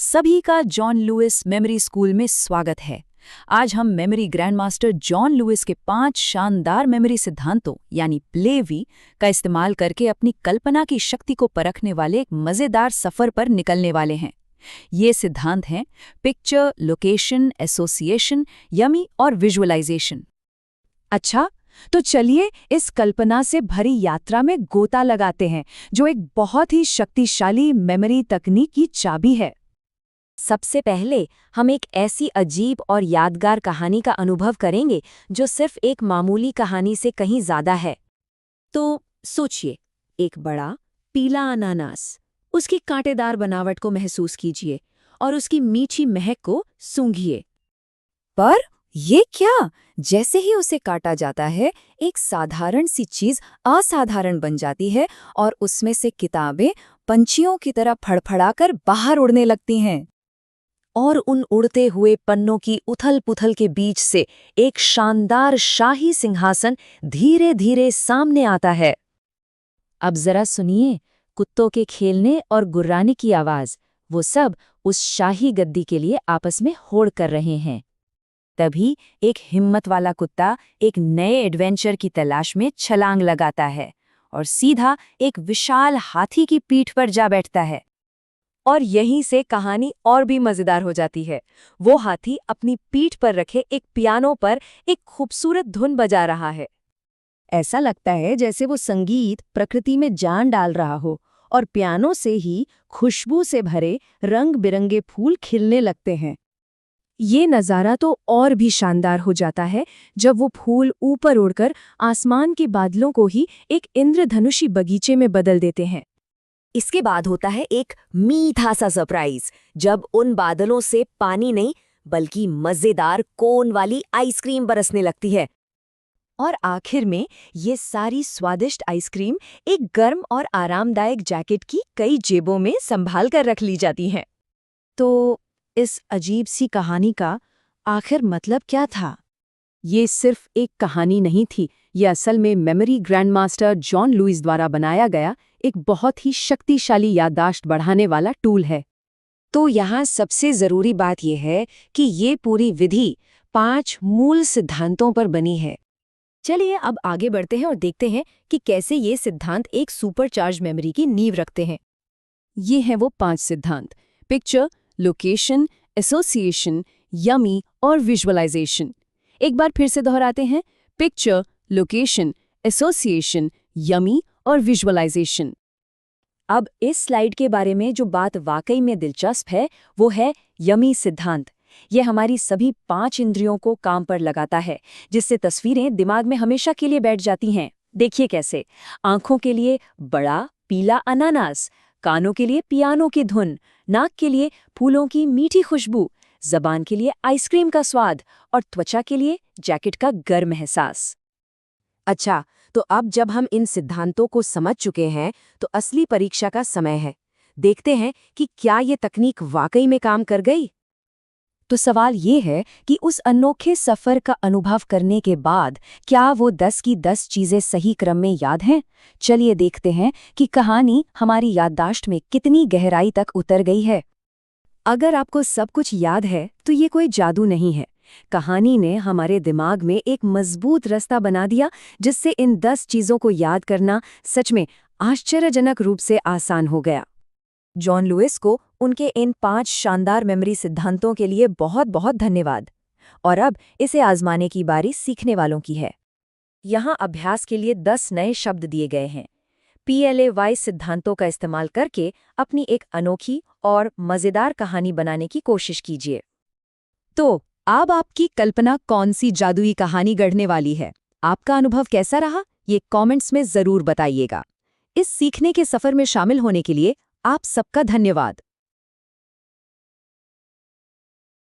सभी का John Lewis memory school में स्वागत है। आज हम मेमोरी ग्रैंडमास्टर जॉन लुइस के 5 शानदार मेमोरी सिद्धांतों यानी प्लेवी का इस्तेमाल करके अपनी कल्पना की शक्ति को परखने वाले एक मज़ेदार सफ़र पर निकलने वाले हैं। ये सिद्धांत हैं पिक्चर, लोकेशन, एसोसिएशन, यमी और विजुअलाइजेशन। अच्छा, तो चलिए इस कल्पना से भरी यात्रा में गोता लगाते हैं, जो एक बहुत ही शक्तिशाली मेमोरी तकनीक की चाबी है। सबसे पहले हम एक ऐसी अजीब और यादगार कहानी का अनुभव करेंगे जो सिर्फ एक मामूली कहानी से कहीं ज्यादा है। तो सोचिए, एक बड़ा पीला अनानास, उसकी कांटेदार बनावट को महसूस कीजिए और उसकी मीठी महक को सूंघिए। पर ये क्या? जैसे ही उसे काटा जाता है, एक साधारण सी चीज असाधारण बन जाती है और उसमें से किताबें पंछियों की तरह फड़फड़ाकर बाहर उड़ने लगती हैं। और उन उड़ते हुए पन्नों की उथल-पुथल के बीच से एक शानदार शाही सिंहासन धीरे-धीरे सामने आता है। अब जरा सुनिए, कुत्तों के खेलने और गुर्राने की आवाज, वो सब उस शाही गद्दी के लिए आपस में होड़ कर रहे हैं। तभी एक हिम्मत वाला कुत्ता एक नए एडवेंचर की तलाश में छलांग लगाता है और सीधा एक विशाल हाथी की पीठ पर जा बैठता है। और यहीं से कहानी और भी मजेदार हो जाती है। वो हाथी अपनी पीठ पर रखे एक पियानो पर एक खूबसूरत धुन बजा रहा है। ऐसा लगता है जैसे वो संगीत प्रकृति में जान डाल रहा हो और पियानो से ही खुशबू से भरे रंग बिरंगे फूल खिलने लगते हैं। ये नज़ारा तो और भी शानदार हो जाता है जब वो फूल ऊपर उड़कर आसमान के बादलों को ही एक इंद्रधनुषी बगीचे में बदल देते हैं। इसके बाद होता है एक मीठा सा सरप्राइज, जब उन बादलों से पानी नहीं बल्कि मजेदार कोन वाली आइसक्रीम बरसने लगती है। और आखिर में ये सारी स्वादिष्ट आइसक्रीम एक गर्म और आरामदायक जैकेट की कई जेबों में संभाल कर रख ली जाती हैं। तो इस अजीब सी कहानी का आखिर मतलब क्या था? ये सिर्फ एक कहानी नहीं थी, ये असल में मेमोरी ग्रैंडमास्टर जॉन लुइस द्वारा बनाया गया एक बहुत ही शक्तिशाली याददाश्त बढ़ाने वाला टूल है। तो यहाँ सबसे ज़रूरी बात यह है कि ये पूरी विधि 5 मूल सिद्धांतों पर बनी है। चलिए अब आगे बढ़ते हैं और देखते हैं कि कैसे ये सिद्धांत एक सुपरचार्ज मेमोरी की नींव रखते हैं। ये हैं वो 5 सिद्धांत: पिक्चर, लोकेशन, एसोसिएशन, यमी और विजुअलाइजेशन। एक बार फिर से दोहराते हैं: पिक्चर, लोकेशन, एसोसिएशन, यमी और विजुअलाइजेशन। अब इस स्लाइड के बारे में जो बात वाकई में दिलचस्प है वो है यमी सिद्धांत। ये हमारी सभी 5 इंद्रियों को काम पर लगाता है, जिससे तस्वीरें दिमाग में हमेशा के लिए बैठ जाती हैं। देखिए कैसे: आंखों के लिए बड़ा पीला अनानास, कानों के लिए पियानो की धुन, नाक के लिए फूलों की मीठी खुशबू, जबान के लिए आइसक्रीम का स्वाद और त्वचा के लिए जैकेट का गर्म एहसास। अच्छा, तो अब जब हम इन सिद्धांतों को समझ चुके हैं तो असली परीक्षा का समय है। देखते हैं कि क्या ये तकनीक वाकई में काम कर गई। तो सवाल ये है कि उस अनोखे सफ़र का अनुभव करने के बाद क्या वो 10 की 10 चीज़ें सही क्रम में याद हैं? चलिए देखते हैं कि कहानी हमारी याददाश्त में कितनी गहराई तक उतर गई है। अगर आपको सब कुछ याद है तो ये कोई जादू नहीं है। कहानी ने हमारे दिमाग में एक मजबूत रास्ता बना दिया, जिससे इन 10 चीज़ों को याद करना सच में आश्चर्यजनक रूप से आसान हो गया। जॉन लुइस को उनके इन 5 शानदार मेमोरी सिद्धांतों के लिए बहुत बहुत धन्यवाद। और अब इसे आजमाने की बारी सीखने वालों की है। यहाँ अभ्यास के लिए 10 नए शब्द दिए गए हैं। PLAY सिद्धांतों का इस्तेमाल करके अपनी एक अनोखी और मज़ेदार कहानी बनाने की कोशिश कीजिए। तो अब आपकी कल्पना कौन सी जादुई कहानी गढ़ने वाली है? आपका अनुभव कैसा रहा, ये कमेंट्स में ज़रूर बताइएगा। इस सीखने के सफ़र में शामिल होने के लिए आप सबका धन्यवाद।